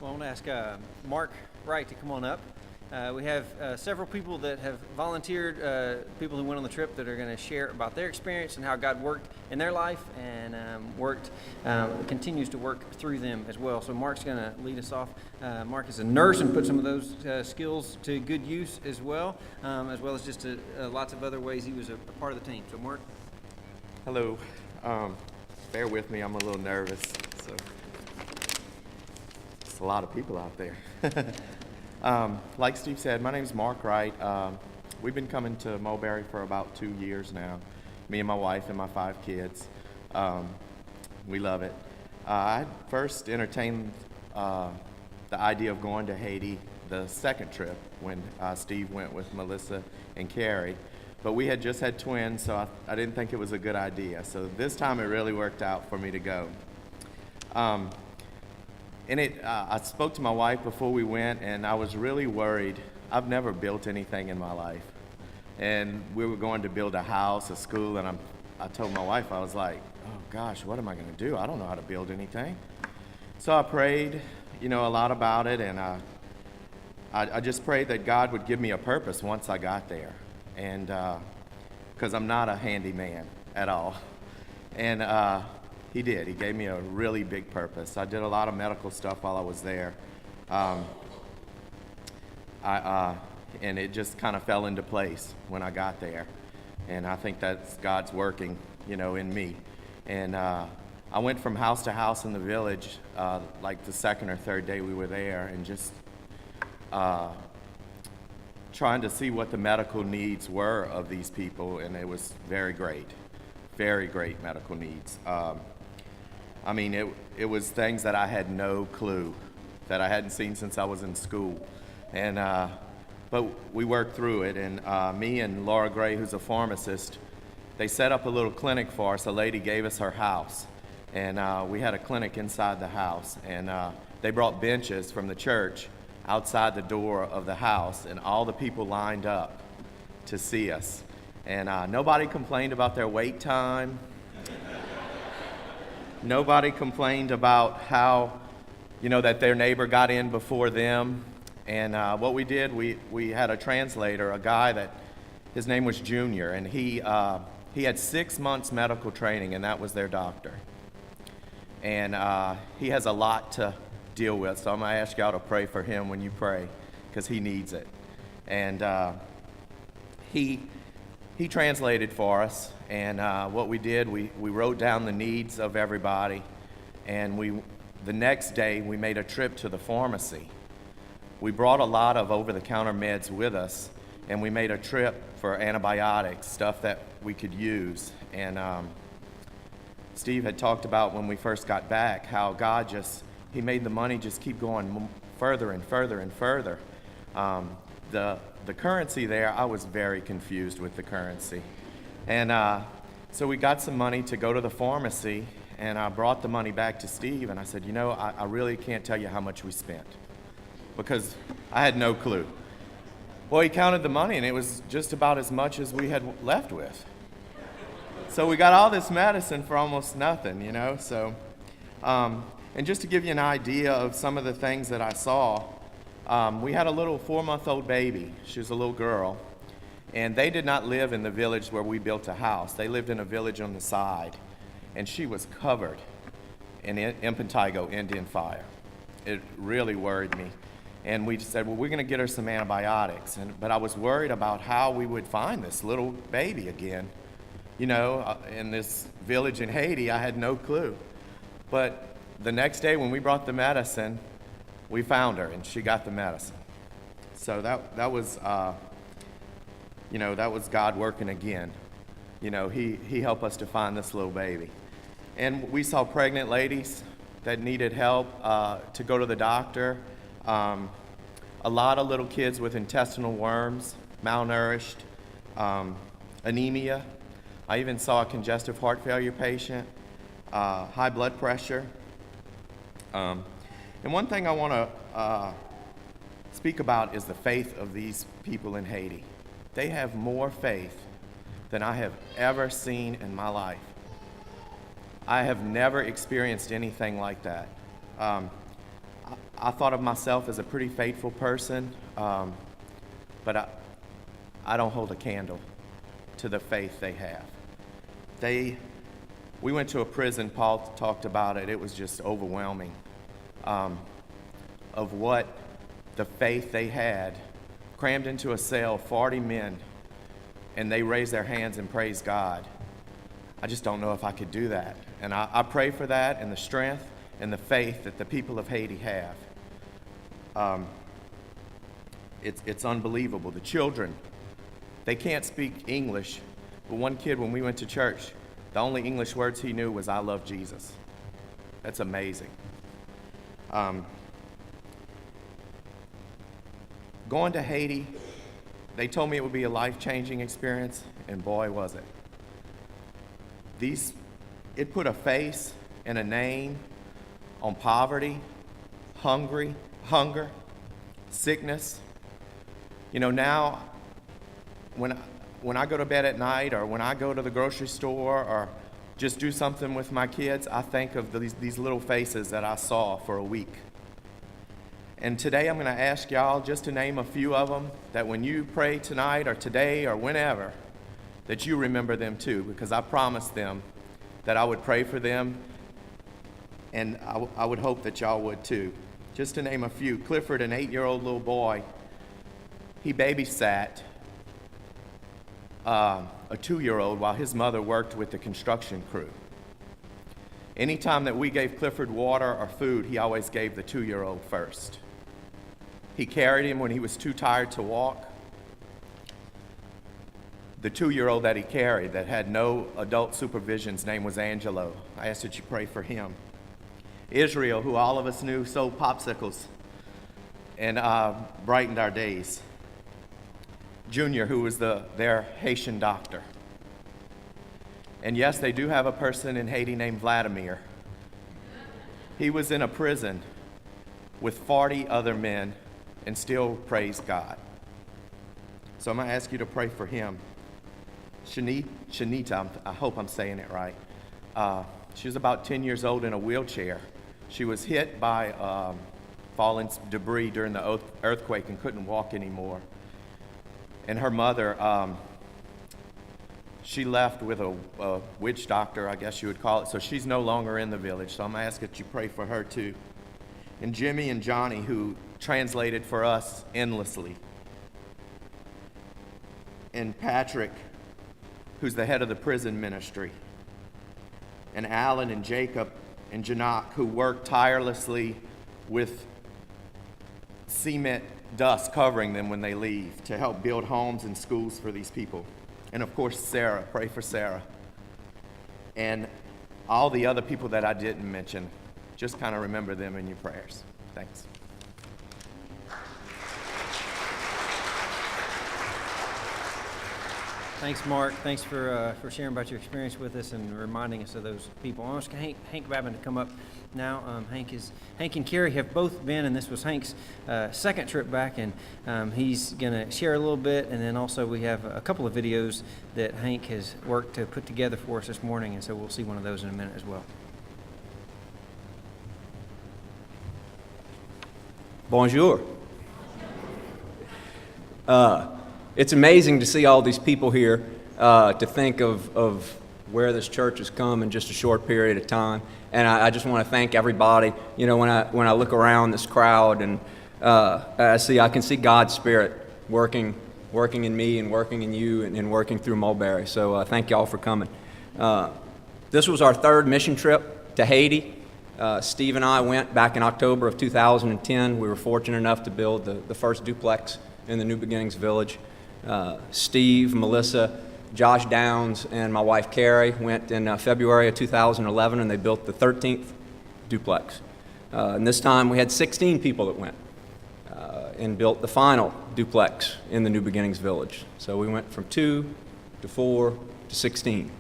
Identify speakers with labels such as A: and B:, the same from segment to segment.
A: Well, I want to ask Mark Wright to come on up. We have several people that have volunteered, people who went on the trip that are going to share about their experience and how God worked in their life and continues to work through them as well. So Mark's going to lead us off. Mark is a nurse and put some of those skills to good use as well as just lots of other ways he was a part of the team. So Mark.
B: Hello. Bear with me, I'm a little nervous. So it's a lot of people out there. Like Steve said, my name is Mark Wright. We've been coming to Mulberry for about 2 years now, me and my wife and my 5 kids. We love it. I first entertained the idea of going to Haiti the second trip when Steve went with Melissa and Carrie. But we had just had twins, so I didn't think it was a good idea. So this time it really worked out for me to go. I spoke to my wife before we went, and I was really worried. I've never built anything in my life. And we were going to build a house, a school, and I told my wife, I was like, oh gosh, what am I going to do? I don't know how to build anything. So I prayed, a lot about it, and I just prayed that God would give me a purpose once I got there. And because I'm not a handyman at all. And he did. He gave me a really big purpose. I did a lot of medical stuff while I was there. And it just kind of fell into place when I got there. And I think that's God's working, in me. And I went from house to house in the village, like the second or third day we were there, and just trying to see what the medical needs were of these people, and it was very great medical needs. It was things that I had no clue, that I hadn't seen since I was in school. And but we worked through it, and me and Laura Gray, who's a pharmacist, they set up a little clinic for us. A lady gave us her house, and we had a clinic inside the house, and they brought benches from the church outside the door of the house, and all the people lined up to see us. And nobody complained about their wait time. Nobody complained about how, that their neighbor got in before them. And what we did, we had a translator, a guy that, his name was Junior, and he had 6 months medical training, and that was their doctor. And he has a lot to deal with, so I'm going to ask y'all to pray for him when you pray, because he needs it. And he translated for us, and what we did, we wrote down the needs of everybody, and the next day we made a trip to the pharmacy. We brought a lot of over-the-counter meds with us, and we made a trip for antibiotics, stuff that we could use. And Steve had talked about when we first got back how God He made the money just keep going further and further and further. The currency there, I was very confused with the currency. And so we got some money to go to the pharmacy, and I brought the money back to Steve, and I said, I really can't tell you how much we spent, because I had no clue. Well, he counted the money, and it was just about as much as we had left with. So we got all this medicine for almost nothing, so... And just to give you an idea of some of the things that I saw, we had a little 4-month-old baby. She was a little girl. And they did not live in the village where we built a house. They lived in a village on the side. And she was covered in impetigo, Indian fire. It really worried me. And we said, well, we're going to get her some antibiotics. But I was worried about how we would find this little baby again. In this village in Haiti, I had no clue. But the next day when we brought the medicine, we found her, and she got the medicine. So that was, that was God working again. He helped us to find this little baby. And we saw pregnant ladies that needed help to go to the doctor. A lot of little kids with intestinal worms, malnourished, anemia. I even saw a congestive heart failure patient, high blood pressure. And one thing I want to speak about is the faith of these people in Haiti. They have more faith than I have ever seen in my life. I have never experienced anything like that. I thought of myself as a pretty faithful person, but I don't hold a candle to the faith they have. We went to a prison, Paul talked about it, it was just overwhelming of what the faith they had, crammed into a cell, 40 men, and they raised their hands and praised God. I just don't know if I could do that. And I pray for that and the strength and the faith that the people of Haiti have. It's unbelievable. The children, they can't speak English, but one kid, when we went to church, the only English words he knew was, "I love Jesus." That's amazing. Going to Haiti, they told me it would be a life-changing experience, and boy, was it. It put a face and a name on poverty, hunger, sickness. You know, now when I go to bed at night, or when I go to the grocery store, or just do something with my kids, I think of these little faces that I saw for a week. And today I'm going to ask y'all just to name a few of them, that when you pray tonight or today or whenever, that you remember them too, because I promised them that I would pray for them, and I would hope that y'all would too. Just to name a few, Clifford, an 8-year-old little boy, he babysat a 2-year-old while his mother worked with the construction crew. Anytime that we gave Clifford water or food, he always gave the 2-year-old first. He carried him when he was too tired to walk. The 2-year-old that he carried that had no adult supervision's name was Angelo. I ask that you pray for him. Israel, who all of us knew, sold popsicles and brightened our days. Junior, who was their Haitian doctor. And yes, they do have a person in Haiti named Vladimir. He was in a prison with 40 other men and still praised God. So I'm going to ask you to pray for him. Shanita, I hope I'm saying it right. She was about 10 years old in a wheelchair. She was hit by falling debris during the earthquake and couldn't walk anymore. And her mother, she left with a witch doctor, I guess you would call it, so she's no longer in the village. So I'm going to ask that you pray for her too. And Jimmy and Johnny, who translated for us endlessly. And Patrick, who's the head of the prison ministry. And Alan and Jacob and Janak, who worked tirelessly with cement dust covering them when they leave to help build homes and schools for these people. And of course, Sarah, pray for Sarah. And all the other people that I didn't mention, just kind of remember them in your prayers. Thanks.
A: Thanks, Mark. Thanks for sharing about your experience with us and reminding us of those people. I want Hank Babin to come up now. Hank and Carrie have both been, and this was Hank's second trip back, and he's going to share a little bit, and then also we have a couple of videos that Hank has worked to put together for us this morning, and so we'll see one of those in a minute as well.
C: Bonjour. It's amazing to see all these people here, to think of where this church has come in just a short period of time. And I just want to thank everybody. You know, when I look around this crowd and I can see God's Spirit working in me and working in you and working through Mulberry. So thank y'all for coming. This was our third mission trip to Haiti. Steve and I went back in October of 2010. We were fortunate enough to build the first duplex in the New Beginnings Village. Steve, Melissa, Josh Downs, and my wife Carrie went in February of 2011, and they built the 13th duplex. And this time we had 16 people that went and built the final duplex in the New Beginnings Village. So we went from 2 to 4 to 16.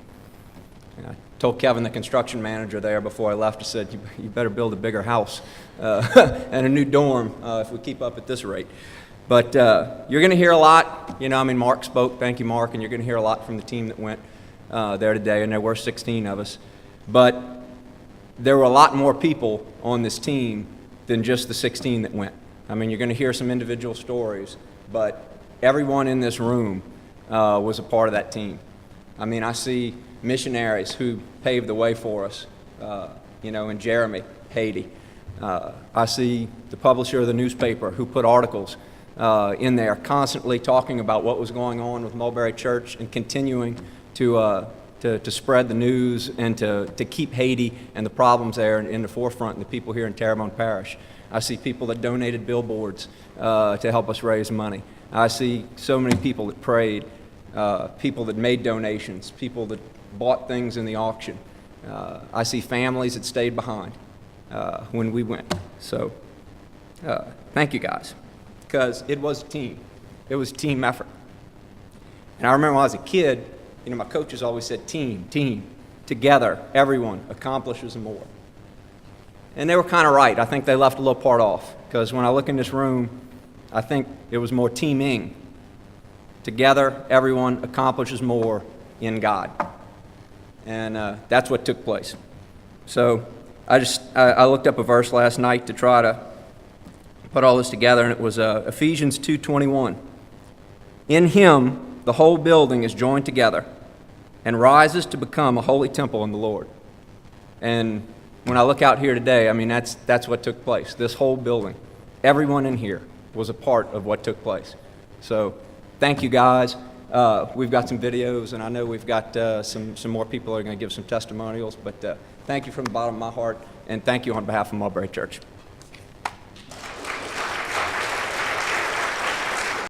C: And I told Kevin, the construction manager there, before I left, I said, you better build a bigger house and a new dorm if we keep up at this rate. But you're going to hear a lot. You know, I mean, Mark spoke. Thank you, Mark. And you're going to hear a lot from the team that went there today, and there were 16 of us. But there were a lot more people on this team than just the 16 that went. I mean, you're going to hear some individual stories, but everyone in this room was a part of that team. I mean, I see missionaries who paved the way for us, in Jeremy, Haiti. I see the publisher of the newspaper who put articles in there constantly talking about what was going on with Mulberry Church and continuing to spread the news and to keep Haiti and the problems there in the forefront and the people here in Terrebonne Parish. I see people that donated billboards to help us raise money. I see so many people that prayed, people that made donations, people that bought things in the auction. I see families that stayed behind when we went. So thank you guys, because it was a team. It was a team effort. And I remember when I was a kid, my coaches always said team, together, everyone accomplishes more. And they were kind of right. I think they left a little part off, because when I look in this room, I think it was more teaming. Together, everyone accomplishes more in God. And that's what took place. So I looked up a verse last night to try to put all this together, and it was Ephesians 2:21. In him, the whole building is joined together and rises to become a holy temple in the Lord. And when I look out here today, I mean, that's what took place. This whole building, everyone in here was a part of what took place. So thank you, guys. We've got some videos, and I know we've got some more people that are going to give some testimonials. But thank you from the bottom of my heart, and thank you on behalf of Mulberry Church.